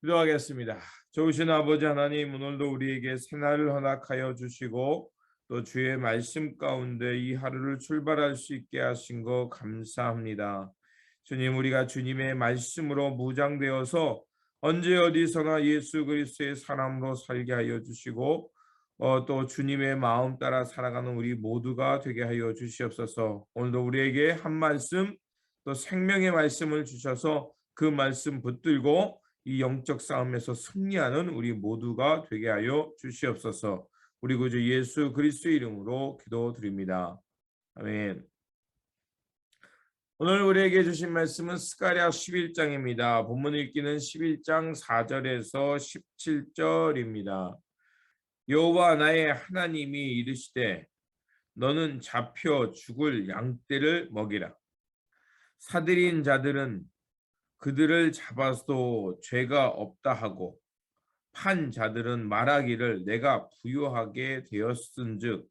기도하겠습니다. 좋으신 아버지 하나님, 오늘도 우리에게 새날을 허락하여 주시고 또 주의 말씀 가운데 이 하루를 출발할 수 있게 하신 거 감사합니다. 주님, 우리가 주님의 말씀으로 무장되어서 언제 어디서나 예수 그리스도의 사람으로 살게 하여 주시고 또 주님의 마음 따라 살아가는 우리 모두가 되게 하여 주시옵소서. 오늘도 우리에게 한 말씀 또 생명의 말씀을 주셔서 그 말씀 붙들고 이 영적 싸움에서 승리하는 우리 모두가 되게 하여 주시옵소서. 우리 구주 예수 그리스도의 이름으로 기도드립니다. 아멘. 오늘 우리에게 주신 말씀은 스가랴 11장입니다. 본문 읽기는 11장 4절에서 17절입니다. 여호와 나의 하나님이 이르시되 너는 잡혀 죽을 양떼를 먹이라. 사들인 자들은 그들을 잡아도 죄가 없다 하고 판 자들은 말하기를 내가 부요하게 되었은즉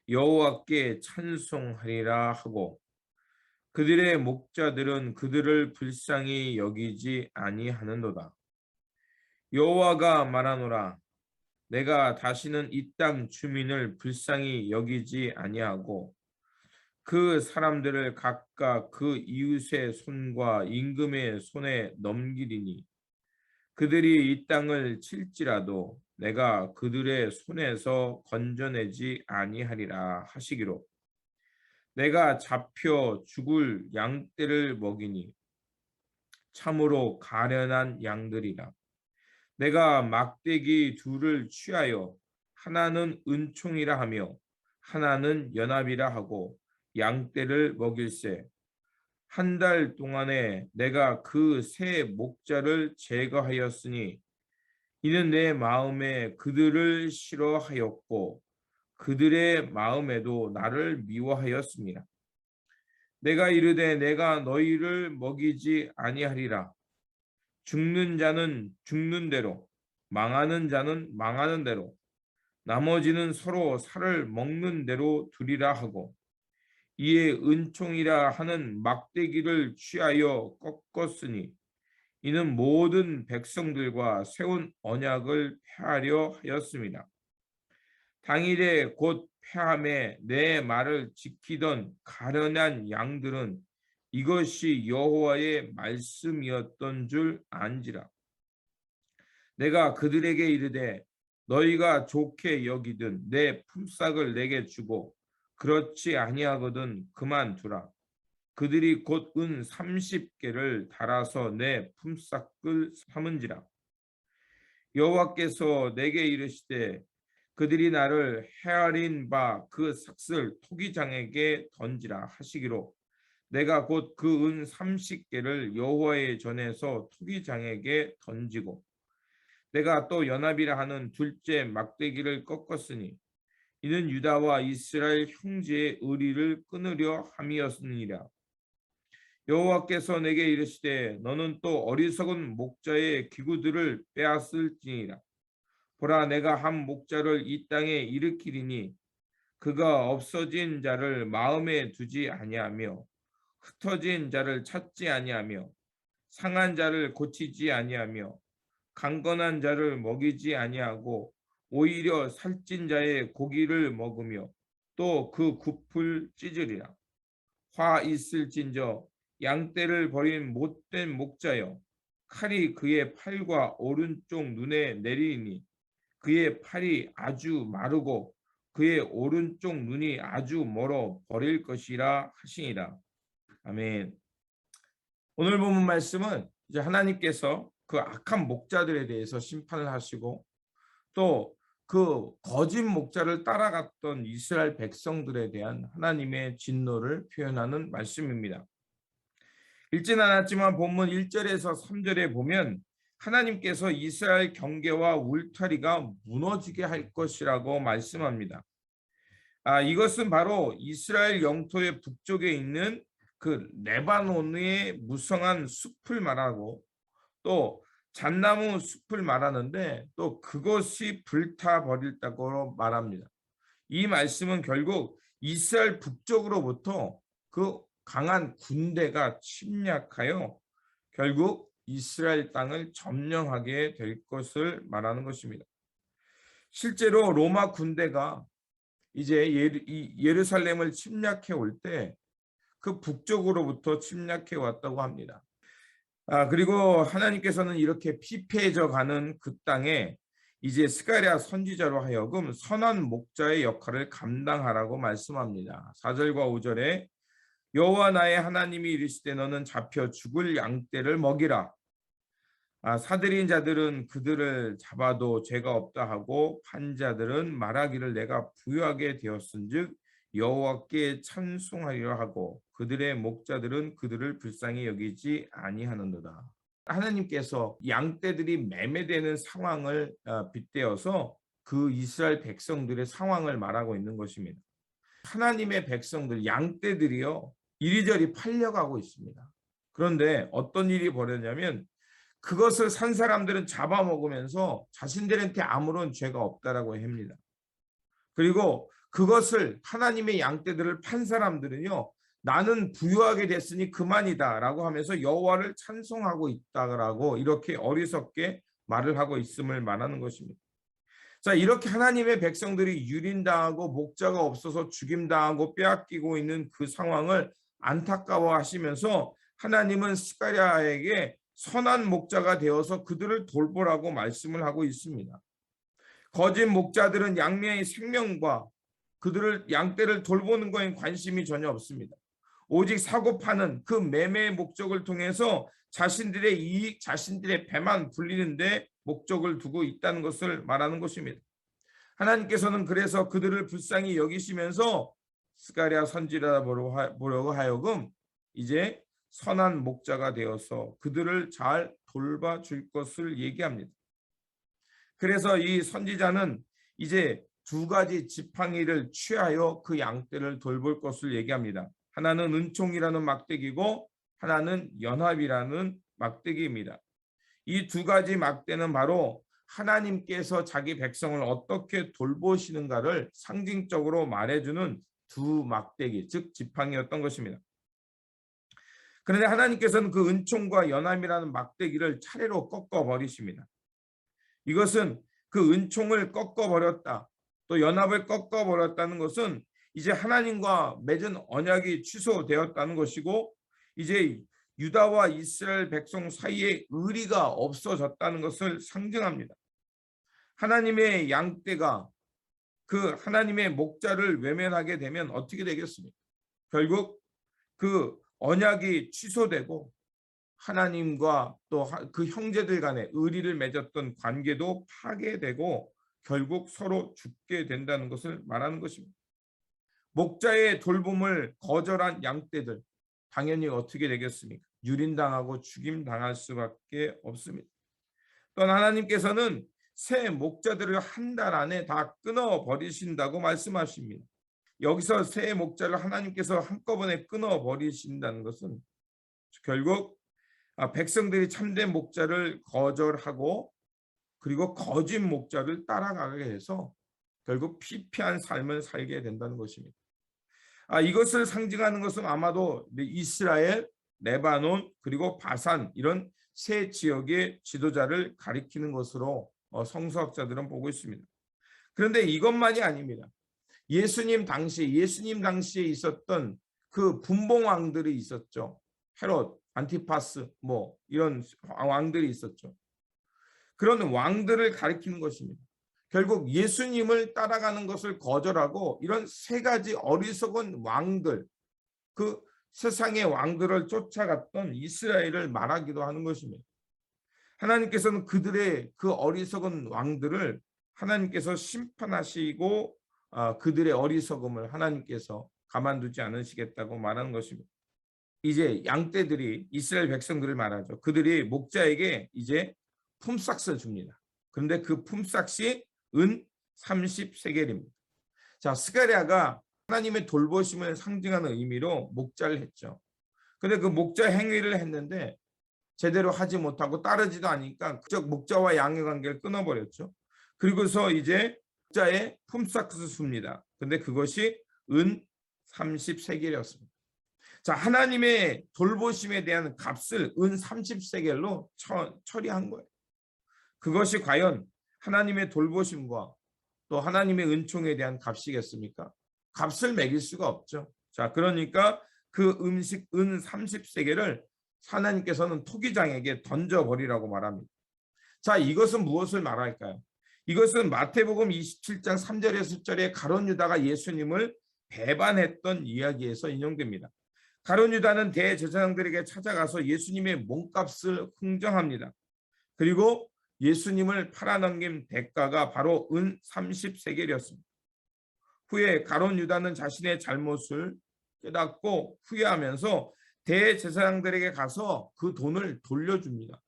여호와께 찬송하리라 하고 그들의 목자들은 그들을 불쌍히 여기지 아니하는도다. 여호와가 말하노라. 내가 다시는 이 땅 주민을 불쌍히 여기지 아니하고 그 사람들을 각각 그 이웃의 손과 임금의 손에 넘기리니 그들이 이 땅을 칠지라도 내가 그들의 손에서 건져내지 아니하리라 하시기로 내가 잡혀 죽을 양떼를 먹이니 참으로 가련한 양들이라. 내가 막대기 둘을 취하여 하나는 은총이라 하며 하나는 연합이라 하고 양떼를 먹일세. 한 달 동안에 내가 그 세 목자를 제거하였으니 이는 내 마음에 그들을 싫어하였고 그들의 마음에도 나를 미워하였습니다. 내가 이르되 내가 너희를 먹이지 아니하리라. 죽는 자는 죽는 대로 망하는 자는 망하는 대로 나머지는 서로 살을 먹는 대로 두리라 하고 이에 은총이라 하는 막대기를 취하여 꺾었으니 이는 모든 백성들과 세운 언약을 폐하려 하였습니다. 당일에 곧 폐함에 내 말을 지키던 가련한 양들은 이것이 여호와의 말씀이었던 줄 안지라. 내가 그들에게 이르되 너희가 좋게 여기든 내 품삯을 내게 주고 그렇지 아니하거든 그만두라. 그들이 곧 은 30개를 달아서 내 품삯을 삼은지라. 여호와께서 내게 이르시되 그들이 나를 헤아린 바 그 삭슬 토기장에게 던지라 하시기로 내가 곧 그 은 30개를 여호와의 전에서 토기장에게 던지고 내가 또 연합이라 하는 둘째 막대기를 꺾었으니 이는 유다와 이스라엘 형제의 의리를 끊으려 함이었느니라. 여호와께서 내게 이르시되 너는 또 어리석은 목자의 기구들을 빼앗을지니라. 보라 내가 한 목자를 이 땅에 일으키리니 그가 없어진 자를 마음에 두지 아니하며 흩어진 자를 찾지 아니하며 상한 자를 고치지 아니하며 강건한 자를 먹이지 아니하고 오히려 살찐 자의 고기를 먹으며 또 그 굽을 찢으리라. 화 있을진저 양떼를 버린 못된 목자여 칼이 그의 팔과 오른쪽 눈에 내리니 그의 팔이 아주 마르고 그의 오른쪽 눈이 아주 멀어 버릴 것이라 하시니라. 아멘. 오늘 본문 말씀은 이제 하나님께서 그 악한 목자들에 대해서 심판을 하시고 또 그 거짓 목자를 따라갔던 이스라엘 백성들에 대한 하나님의 진노를 표현하는 말씀입니다. 읽진 않았지만 본문 1절에서 3절에 보면 하나님께서 이스라엘 경계와 울타리가 무너지게 할 것이라고 말씀합니다. 이것은 바로 이스라엘 영토의 북쪽에 있는 그 레바논의 무성한 숲을 말하고 또 잣나무 숲을 말하는데 또 그것이 불타버릴다고 말합니다. 이 말씀은 결국 이스라엘 북쪽으로부터 그 강한 군대가 침략하여 결국 이스라엘 땅을 점령하게 될 것을 말하는 것입니다. 실제로 로마 군대가 이제 예루살렘을 침략해 올 때 그 북쪽으로부터 침략해 왔다고 합니다. 그리고 하나님께서는 이렇게 피폐해져 가는 그 땅에 이제 스가랴 선지자로 하여금 선한 목자의 역할을 감당하라고 말씀합니다. 4절과 5절에 여호와 나의 하나님이 이르시되 너는 잡혀 죽을 양떼를 먹이라. 사들인 자들은 그들을 잡아도 죄가 없다 하고 판자들은 말하기를 내가 부유하게 되었은즉 여호와께 찬송하리라 하고 그들의 목자들은 그들을 불쌍히 여기지 아니하는도다. 하나님께서 양떼들이 매매되는 상황을 빗대어서 그 이스라엘 백성들의 상황을 말하고 있는 것입니다. 하나님의 백성들, 양떼들이요 이리저리 팔려가고 있습니다. 그런데 어떤 일이 벌어졌냐면 그것을 산 사람들은 잡아먹으면서 자신들한테 아무런 죄가 없다라고 합니다. 그리고 그것을 하나님의 양떼들을 판 사람들은요 나는 부유하게 됐으니 그만이다라고 하면서 여호와를 찬송하고 있다라고 이렇게 어리석게 말을 하고 있음을 말하는 것입니다. 자, 이렇게 하나님의 백성들이 유린당하고 목자가 없어서 죽임당하고 빼앗기고 있는 그 상황을 안타까워하시면서 하나님은 스가랴에게 선한 목자가 되어서 그들을 돌보라고 말씀을 하고 있습니다. 거짓 목자들은 양매의 생명과 그들을 양떼를 돌보는 거에 관심이 전혀 없습니다. 오직 사고 파는 그 매매의 목적을 통해서 자신들의 이익, 자신들의 배만 불리는데 목적을 두고 있다는 것을 말하는 것입니다. 하나님께서는 그래서 그들을 불쌍히 여기시면서 스가랴 선지자라 보려고 하여금 이제 선한 목자가 되어서 그들을 잘 돌봐줄 것을 얘기합니다. 그래서 이 선지자는 이제 두 가지 지팡이를 취하여 그 양떼를 돌볼 것을 얘기합니다. 하나는 은총이라는 막대기고 하나는 연합이라는 막대기입니다. 이 두 가지 막대는 바로 하나님께서 자기 백성을 어떻게 돌보시는가를 상징적으로 말해주는 두 막대기, 즉 지팡이였던 것입니다. 그런데 하나님께서는 그 은총과 연합이라는 막대기를 차례로 꺾어버리십니다. 이것은 그 은총을 꺾어버렸다, 또 연합을 꺾어버렸다는 것은 이제 하나님과 맺은 언약이 취소되었다는 것이고 이제 유다와 이스라엘 백성 사이에 의리가 없어졌다는 것을 상징합니다. 하나님의 양떼가 그 하나님의 목자를 외면하게 되면 어떻게 되겠습니까? 결국 그 언약이 취소되고 하나님과 또 그 형제들 간의 의리를 맺었던 관계도 파괴되고 결국 서로 죽게 된다는 것을 말하는 것입니다. 목자의 돌봄을 거절한 양떼들 당연히 어떻게 되겠습니까? 유린당하고 죽임당할 수밖에 없습니다. 또 하나님께서는 새 목자들을 한 달 안에 다 끊어버리신다고 말씀하십니다. 여기서 새 목자를 하나님께서 한꺼번에 끊어버리신다는 것은 결국 백성들이 참된 목자를 거절하고 그리고 거짓 목자를 따라가게 해서 결국 피폐한 삶을 살게 된다는 것입니다. 이것을 상징하는 것은 아마도 이스라엘, 레바논 그리고 바산 이런 세 지역의 지도자를 가리키는 것으로 성서학자들은 보고 있습니다. 그런데 이것만이 아닙니다. 예수님 당시에 있었던 그 분봉왕들이 있었죠. 헤롯, 안티파스 이런 왕들이 있었죠. 그런 왕들을 가리키는 것입니다. 결국 예수님을 따라가는 것을 거절하고 이런 세 가지 어리석은 왕들, 그 세상의 왕들을 쫓아갔던 이스라엘을 말하기도 하는 것입니다. 하나님께서는 그들의 그 어리석은 왕들을 하나님께서 심판하시고 그들의 어리석음을 하나님께서 가만두지 않으시겠다고 말하는 것입니다. 이제 양떼들이 이스라엘 백성들을 말하죠. 그들이 목자에게 이제 품삯을 줍니다. 그런데 그 품삯이 은 30세겔입니다. 자, 스가랴가 하나님의 돌보심을 상징하는 의미로 목자를 했죠. 근데 그 목자 행위를 했는데 제대로 하지 못하고 따르지도 않으니까 그저 목자와 양의 관계를 끊어버렸죠. 그리고서 이제 목자의 품삯을 줍니다. 근데 그것이 은 30세겔이었습니다. 자, 하나님의 돌보심에 대한 값을 은 30세겔로 처리한 거예요. 그것이 과연 하나님의 돌보심과 또 하나님의 은총에 대한 값이겠습니까? 값을 매길 수가 없죠. 자, 그러니까 그 음식 은 30세겔을 하나님께서는 토기장에게 던져버리라고 말합니다. 자, 이것은 무엇을 말할까요? 이것은 마태복음 27장 3절에서 10절에 가룟 유다가 예수님을 배반했던 이야기에서 인용됩니다. 가룟 유다는 대제사장들에게 찾아가서 예수님의 몸값을 흥정합니다. 그리고 예수님을 팔아넘긴 대가가 바로 은 30세겔이었습니다. 후에 가룟 유다는 자신의 잘못을 깨닫고 후회하면서 대제사장들에게 가서 그 돈을 돌려줍니다.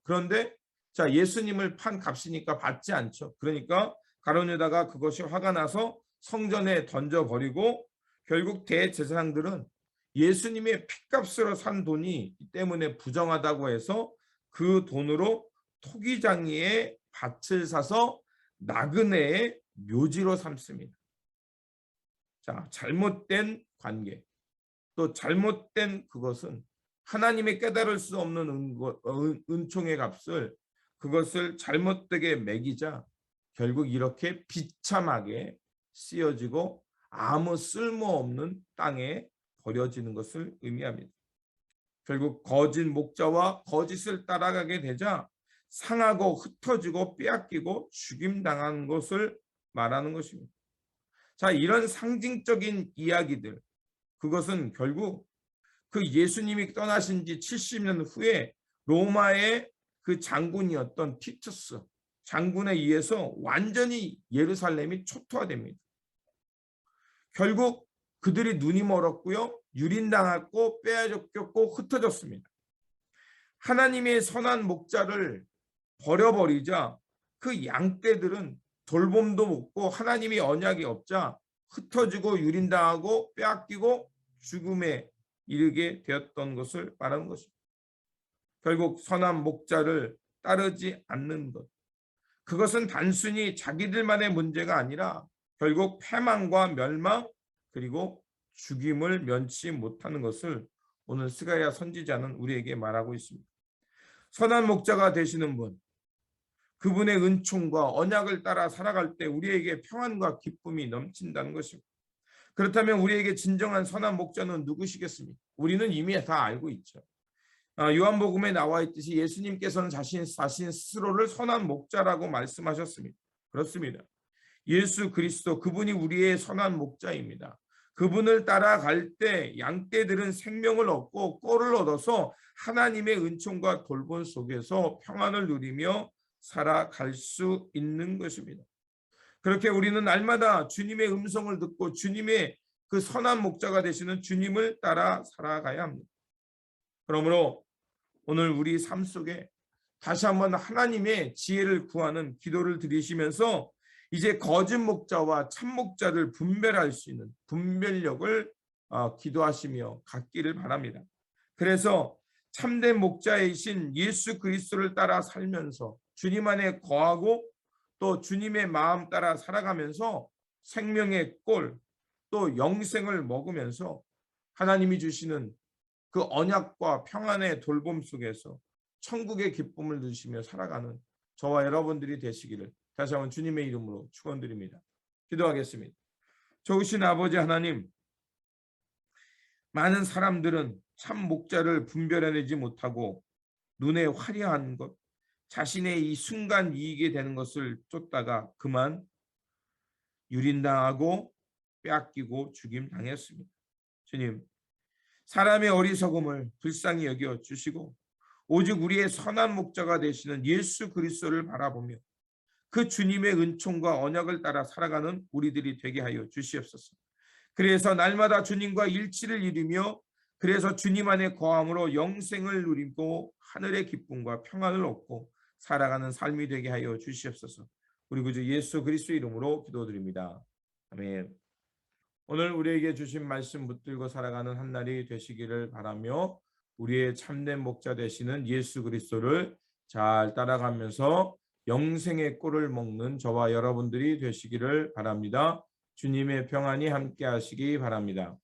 그런데 자, 예수님을 판 값이니까 받지 않죠. 그러니까 가룟 유다가 그것이 화가 나서 성전에 던져버리고 결국 대제사장들은 예수님의 핏값으로 산 돈이 때문에 부정하다고 해서 그 돈으로 토기장이의 밭을 사서 나그네의 묘지로 삼습니다. 자, 잘못된 관계, 또 잘못된 그것은 하나님의 깨달을 수 없는 은총의 값을 그것을 잘못되게 매기자 결국 이렇게 비참하게 쓰여지고 아무 쓸모없는 땅에 버려지는 것을 의미합니다. 결국 거짓 목자와 거짓을 따라가게 되자 상하고 흩어지고 빼앗기고 죽임당한 것을 말하는 것입니다. 자, 이런 상징적인 이야기들, 그것은 결국 그 예수님이 떠나신 지 70년 후에 로마의 그 장군이었던 티투스 장군에 의해서 완전히 예루살렘이 초토화됩니다. 결국 그들이 눈이 멀었고요, 유린당했고 빼앗겼고 흩어졌습니다. 하나님의 선한 목자를 버려버리자 그 양떼들은 돌봄도 없고 하나님이 언약이 없자 흩어지고 유린당하고 빼앗기고 죽음에 이르게 되었던 것을 말하는 것입니다. 결국 선한 목자를 따르지 않는 것, 그것은 단순히 자기들만의 문제가 아니라 결국 패망과 멸망 그리고 죽임을 면치 못하는 것을 오늘 스가랴 선지자는 우리에게 말하고 있습니다. 선한 목자가 되시는 분, 그분의 은총과 언약을 따라 살아갈 때 우리에게 평안과 기쁨이 넘친다는 것입니다. 그렇다면 우리에게 진정한 선한 목자는 누구시겠습니까? 우리는 이미 다 알고 있죠. 요한복음에 나와 있듯이 예수님께서는 자신 스스로를 선한 목자라고 말씀하셨습니다. 그렇습니다. 예수 그리스도, 그분이 우리의 선한 목자입니다. 그분을 따라갈 때 양떼들은 생명을 얻고 꼴을 얻어서 하나님의 은총과 돌봄 속에서 평안을 누리며 살아갈 수 있는 것입니다. 그렇게 우리는 날마다 주님의 음성을 듣고 주님의 그 선한 목자가 되시는 주님을 따라 살아가야 합니다. 그러므로 오늘 우리 삶 속에 다시 한번 하나님의 지혜를 구하는 기도를 드리시면서 이제 거짓 목자와 참 목자를 분별할 수 있는 분별력을 기도하시며 갖기를 바랍니다. 그래서 참된 목자이신 예수 그리스도를 따라 살면서 주님 안에 거하고 또 주님의 마음 따라 살아가면서 생명의 꼴 또 영생을 먹으면서 하나님이 주시는 그 언약과 평안의 돌봄 속에서 천국의 기쁨을 누리시며 살아가는 저와 여러분들이 되시기를 다시 한번 주님의 이름으로 축원드립니다. 기도하겠습니다. 좋으신 아버지 하나님, 많은 사람들은 참 목자를 분별해내지 못하고 눈에 화려한 것, 자신의 이 순간 이익이 되는 것을 쫓다가 그만 유린당하고 빼앗기고 죽임당했습니다. 주님, 사람의 어리석음을 불쌍히 여겨 주시고 오직 우리의 선한 목자가 되시는 예수 그리스도를 바라보며 그 주님의 은총과 언약을 따라 살아가는 우리들이 되게 하여 주시옵소서. 그래서 날마다 주님과 일치를 이루며 그래서 주님 안에 거함으로 영생을 누리고 하늘의 기쁨과 평안을 얻고 살아가는 삶이 되게 하여 주시옵소서. 우리 구주 예수 그리스도 이름으로 기도드립니다. 아멘. 오늘 우리에게 주신 말씀 붙들고 살아가는 한 날이 되시기를 바라며 우리의 참된 목자 되시는 예수 그리스도를 잘 따라가면서 영생의 꿀을 먹는 저와 여러분들이 되시기를 바랍니다. 주님의 평안이 함께 하시기 바랍니다.